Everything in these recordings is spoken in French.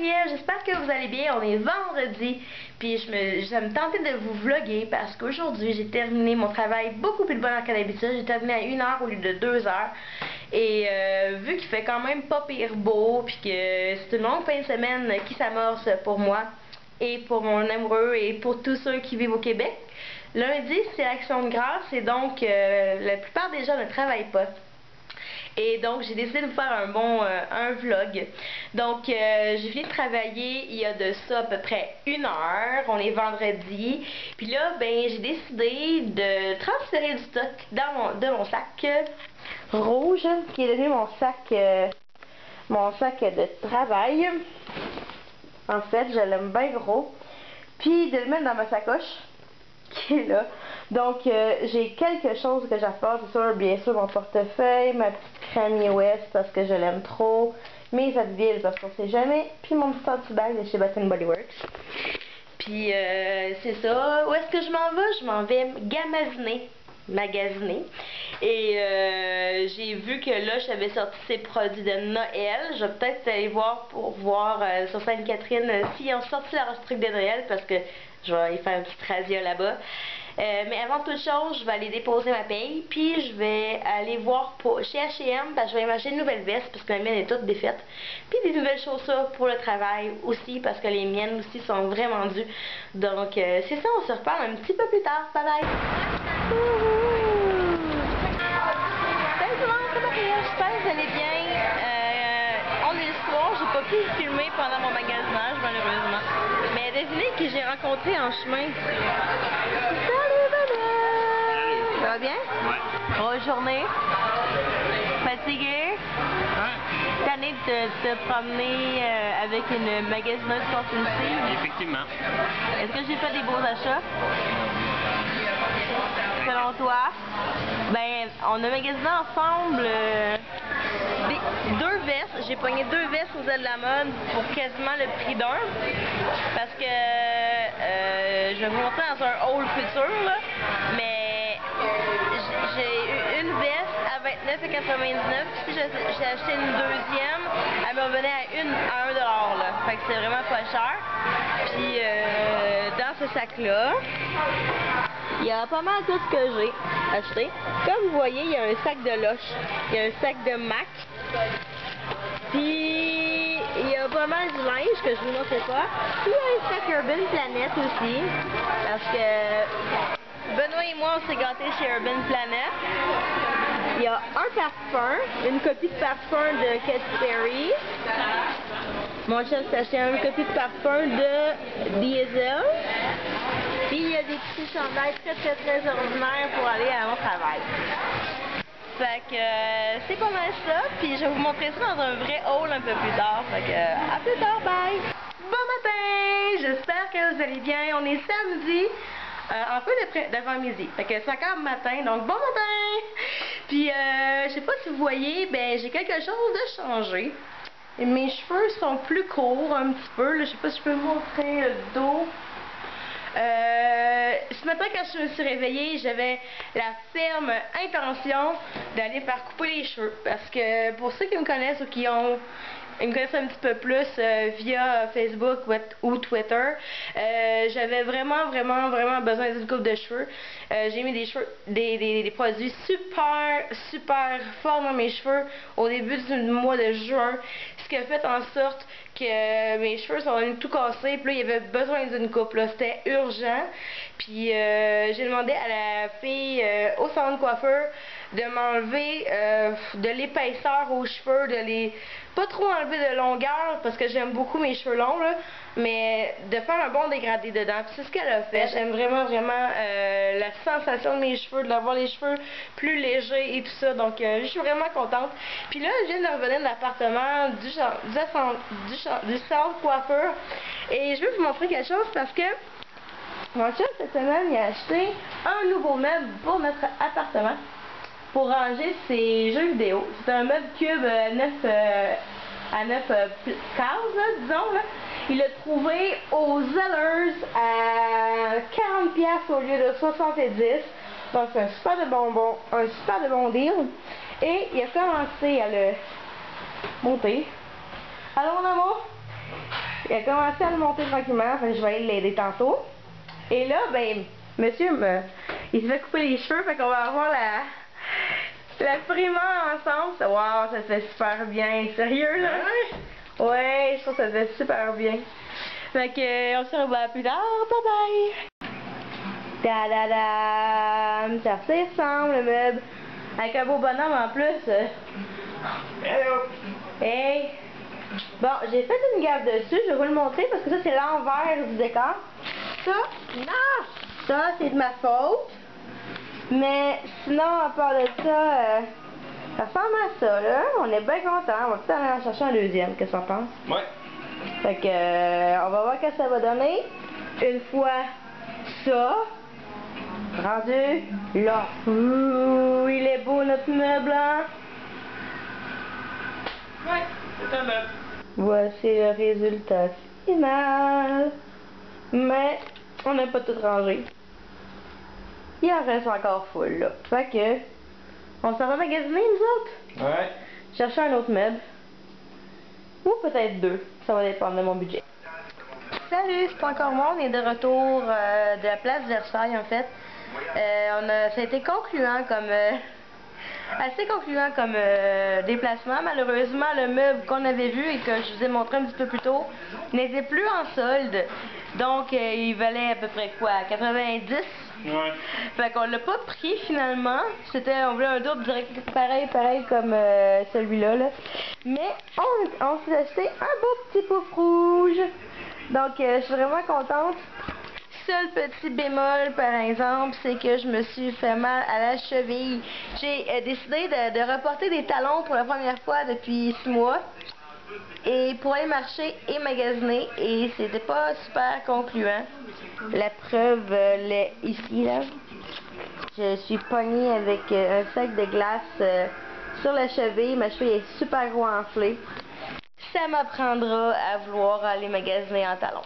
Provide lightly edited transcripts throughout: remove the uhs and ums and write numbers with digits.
Ariel, j'espère que vous allez bien. On est vendredi, puis je me tentais de vous vlogger parce qu'aujourd'hui j'ai terminé mon travail beaucoup plus de bonne heure qu'à d'habitude. J'ai terminé à 1 heure au lieu de 2 heures. Et vu qu'il fait quand même pas pire beau, puis que c'est une longue fin de semaine qui s'amorce pour moi et pour mon amoureux et pour tous ceux qui vivent au Québec. Lundi, c'est Action de grâce et donc la plupart des gens ne travaillent pas. Et donc, j'ai décidé de vous faire un vlog. Donc, j'ai fini de travailler il y a de ça à peu près 1 heure. On est vendredi. Puis là, ben, j'ai décidé de transférer du stock de mon sac rouge, qui est devenu mon sac de travail. En fait, je l'aime bien gros. Puis de le mettre dans ma sacoche, qui est là. Donc, j'ai quelque chose que j'apporte, c'est sûr, bien sûr, mon portefeuille, ma petite crème West parce que je l'aime trop, mes Advil parce qu'on sait jamais, puis mon petit anti-bag de chez Bath & Body Works. Puis, c'est ça. Où est-ce que je m'en vais? Je m'en vais magasiner. Et j'ai vu que là, j'avais sorti ces produits de Noël. Je vais peut-être aller voir pour voir sur Sainte-Catherine s'ils ont sorti leur truc de Noël parce que je vais aller faire un petit razzia là-bas. Mais avant toute chose, je vais aller déposer ma paye. Puis je vais aller voir chez H&M parce que je vais m'acheter une nouvelle veste parce que la mienne est toute défaite. Puis des nouvelles chaussures pour le travail aussi parce que les miennes aussi sont vraiment dues. Donc c'est ça, on se reparle un petit peu plus tard. Bye bye! Salut tout le monde, c'est Maria, j'espère que vous allez bien. On est le soir, j'ai pas pu filmer pendant mon magasinage malheureusement. Mais devinez qui j'ai rencontré en chemin. Salut Vanessa! Ça va bien? Ouais. Grosse journée? Fatigué? Ouais. Tanné de te promener avec une magasineuse compulsive? Effectivement. Est-ce que j'ai fait des beaux achats? Selon toi? Ben, on a magasiné ensemble deux vestes. J'ai pogné 2 vestes aux ailes de la mode pour quasiment le prix d'un. Parce que je vais vous montrer dans un haul futur, là. Mais j'ai eu une veste à 29,99 $. Puis j'ai acheté une deuxième, elle me revenait à 1 $, là. Fait que c'est vraiment pas cher. Puis dans ce sac-là, il y a pas mal tout ce que j'ai acheté. Comme vous voyez, il y a un sac de Lush, il y a un sac de MAC, puis il y a pas mal de linge que je vous montrerai pas. Puis il y a un sac Urban Planet aussi, parce que Benoît et moi on s'est gâtés chez Urban Planet. Il y a un parfum, une copie de parfum de Katy Perry. Mon chef s'est acheté une copie de parfum de Diesel. Puis il y a des petits chandails très ordinaires pour aller à mon travail. Fait que c'est pas mal ça. Puis je vais vous montrer ça dans un vrai haul un peu plus tard. Fait que à plus tard, bye! Bon matin! J'espère que vous allez bien. On est samedi, un peu d'avant-midi. Fait que 5 h du matin, donc bon matin! Puis je sais pas si vous voyez, ben j'ai quelque chose de changé. Et mes cheveux sont plus courts un petit peu. Là, je sais pas si je peux vous montrer le dos. Ce matin, quand je me suis réveillée, j'avais la ferme intention d'aller faire couper les cheveux. Parce que pour ceux qui me connaissent ou qui me connaissent un petit peu plus via Facebook ou Twitter, j'avais vraiment besoin d'une coupe de cheveux. J'ai mis des produits super forts dans mes cheveux au début du mois de juin, ce qui a fait en sorte que mes cheveux sont tout cassés. Puis là, il y avait besoin d'une coupe, là, c'était urgent. Puis j'ai demandé à la fille au salon de coiffeur de m'enlever de l'épaisseur aux cheveux, pas trop enlever de longueur parce que j'aime beaucoup mes cheveux longs, là, mais de faire un bon dégradé dedans. Puis c'est ce qu'elle a fait. J'aime vraiment la sensation de mes cheveux, de l'avoir les cheveux plus légers et tout ça. Donc je suis vraiment contente. Puis là, je viens de revenir de l'appartement du salon de coiffeur et je vais vous montrer quelque chose parce que mon chef cette semaine il a acheté un nouveau meuble pour notre appartement pour ranger ses jeux vidéo. C'est un meuble cube à 9 cases, là, disons. Là. Il l'a trouvé aux Zellers à 40 $ au lieu de 70. Donc c'est un super de bon deal. Et il a commencé à le monter. Allô mon amour? Il a commencé à le monter tranquillement, fait que je vais aller l'aider tantôt. Et là, ben, monsieur, il se fait couper les cheveux, fait qu'on va avoir la primaire ensemble. Wow, ça se fait super bien. Sérieux, là? Ouais, je trouve que ça se fait super bien. Fait que, on se revoit plus tard. Bye bye! Ta-da-da! Ça ressemble, le meuble. Avec un beau bonhomme en plus. Hello! Hey! Bon, j'ai fait une gaffe dessus, je vais vous le montrer parce que ça c'est l'envers du décor. Ça, non! Ça, c'est de ma faute. Mais sinon, à part de ça, ça ressemble à ça, là. On est bien contents. On va peut-être aller en chercher un deuxième. Qu'est-ce qu'on pense? Ouais. Fait que, on va voir ce que ça va donner. Une fois ça, rendu là. Ouh, il est beau notre meuble, hein? Ouais, c'est un meuble. Voici le résultat final. Mais on n'a pas tout rangé. Il en reste encore full là. Fait que on s'en va magasiner nous autres. Ouais. Chercher un autre meuble. Ou peut-être deux. Ça va dépendre de mon budget. Salut, c'est encore moi. On est de retour de la place Versailles en fait. Ça a été concluant comme assez concluant comme déplacement. Malheureusement, le meuble qu'on avait vu et que je vous ai montré un petit peu plus tôt n'était plus en solde. Donc, il valait à peu près quoi? 90? Ouais. Fait qu'on l'a pas pris finalement. On voulait un double direct pareil comme celui-là. Là. Mais on s'est acheté un beau petit pouf rouge. Donc, je suis vraiment contente. Seul petit bémol, par exemple, c'est que je me suis fait mal à la cheville. J'ai décidé de reporter des talons pour la première fois depuis 6 mois. Et pour aller marcher et magasiner, et c'était pas super concluant. La preuve l'est ici, là. Je suis pognée avec un sac de glace sur la cheville. Ma cheville est super gros enflée. Ça m'apprendra à vouloir aller magasiner en talons.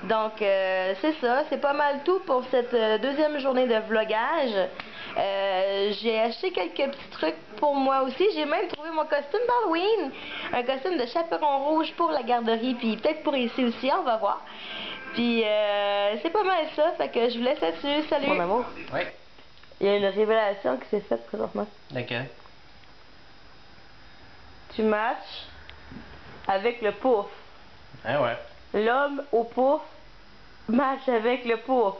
Donc, c'est ça. C'est pas mal tout pour cette deuxième journée de vlogage. J'ai acheté quelques petits trucs pour moi aussi. J'ai même trouvé mon costume d'Halloween. Un costume de chaperon rouge pour la garderie. Puis peut-être pour ici aussi, on va voir. Puis, c'est pas mal ça. Fait que je vous laisse là-dessus. Salut! Mon amour. Oui. Il y a une révélation qui s'est faite présentement. D'accord. Tu matches avec le pouf. Ah ouais. L'homme au pouf match avec le pouf.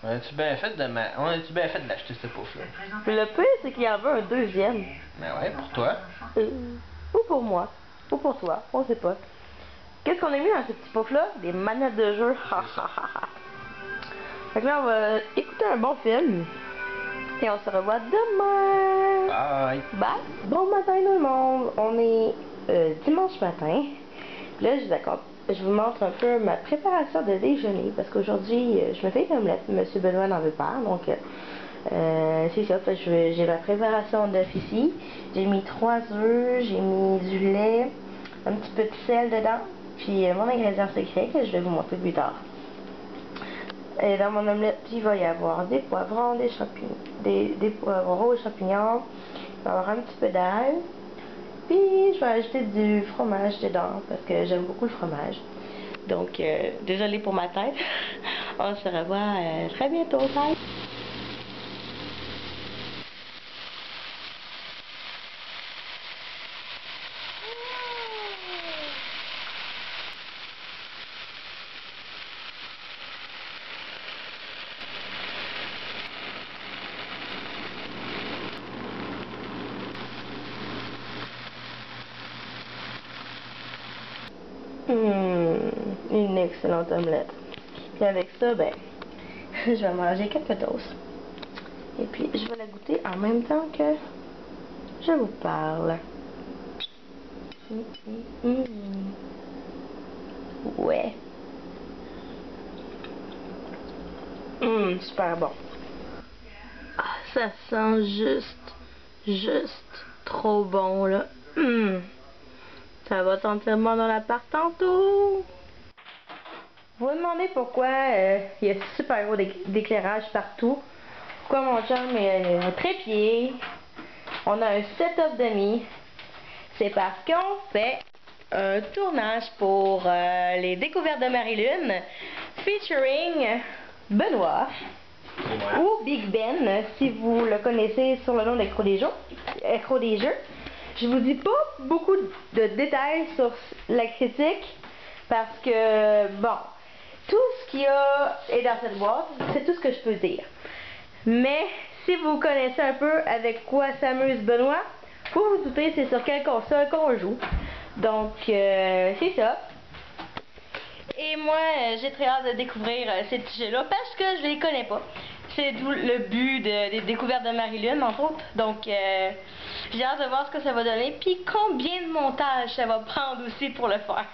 On a-tu bien fait de l'acheter ce pouf-là? Le pire, c'est qu'il y en veut un deuxième. Ben ouais, pour toi. Ou pour moi. Ou pour toi. On sait pas. Qu'est-ce qu'on a mis dans ce petit pouf-là? Des manettes de jeu. Fait que là, on va écouter un bon film. Et on se revoit demain. Bye. Bye. Bon matin tout le monde. On est dimanche matin. Là, je vous montre un peu ma préparation de déjeuner. Parce qu'aujourd'hui, je me fais une omelette. Monsieur Benoît n'en veut pas. Donc, c'est ça. J'ai ma préparation d'œuf ici. J'ai mis 3 œufs. J'ai mis du lait. Un petit peu de sel dedans. Puis mon ingrédient secret que je vais vous montrer plus tard. Et dans mon omelette, il va y avoir des poivrons, des champignons, des poivrons aux champignons. Il va y avoir un petit peu d'ail. Puis je vais ajouter du fromage dedans parce que j'aime beaucoup le fromage. Donc, désolé pour ma tête. On se revoit très bientôt. Bye! Une excellente omelette. Puis avec ça, ben, je vais manger quelques toasts. Et puis, je vais la goûter en même temps que je vous parle. Ouais. Super bon. Ah, ça sent juste trop bon, là. Ça va sentir bon dans l'appart tantôt. Vous vous demandez pourquoi il y a super gros d'éclairage partout. Pourquoi mon chum est un trépied. On a un setup de nuit. C'est parce qu'on fait un tournage pour les découvertes de Marie-Lune featuring Benoît ou Big Ben si vous le connaissez sur le nom d'Accro des Jeux. Je vous dis pas beaucoup de détails sur la critique parce que bon, tout ce qu'il y a est dans cette boîte, c'est tout ce que je peux dire. Mais si vous connaissez un peu avec quoi s'amuse Benoît, vous vous doutez c'est sur quelle console qu'on joue. Donc c'est ça. Et moi j'ai très hâte de découvrir ces petits jeux-là parce que je les connais pas. C'est tout le but des découvertes de Marie-Lune entre autres. Donc j'ai hâte de voir ce que ça va donner. Puis combien de montage ça va prendre aussi pour le faire.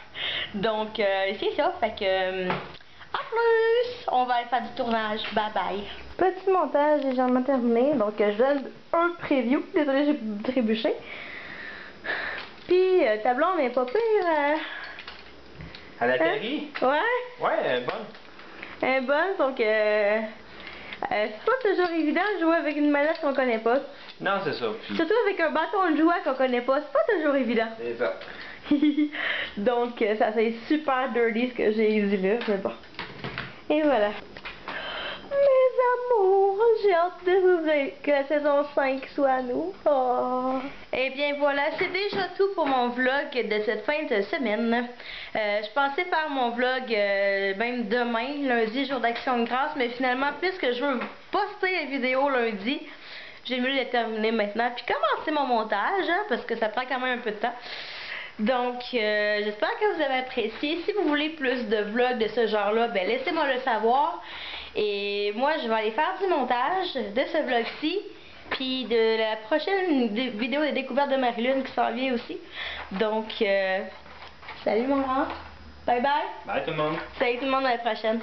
Donc c'est ça. Fait que à plus! On va aller faire du tournage. Bye bye! Petit montage légèrement terminé. Donc je donne un preview. Désolée, j'ai trébuché. Puis ta blonde n'est pas pire. Elle atterrit? Ouais? Ouais, elle est bonne. Elle est bonne, donc c'est pas toujours évident de jouer avec une manette qu'on connaît pas. Non, c'est ça. Puis... surtout avec un bâton de jouet qu'on connaît pas, c'est pas toujours évident. C'est ça. Donc ça c'est super dirty ce que j'ai dit là, mais bon. Et voilà. Mes amours, j'ai hâte de que la saison 5 soit à nous. Oh. Et bien voilà, c'est déjà tout pour mon vlog de cette fin de semaine. Je pensais faire mon vlog même demain, lundi, jour d'action de grâce, mais finalement, puisque je veux poster la vidéo lundi, j'ai mieux de terminer maintenant, puis commencer mon montage, hein, parce que ça prend quand même un peu de temps. Donc, j'espère que vous avez apprécié. Si vous voulez plus de vlogs de ce genre-là, ben laissez-moi le savoir. Et moi, je vais aller faire du montage de ce vlog-ci, puis de la prochaine vidéo des découvertes de Marie-Lune qui s'en vient aussi. Donc, salut mon grand. Bye bye. Bye tout le monde. Salut tout le monde à la prochaine.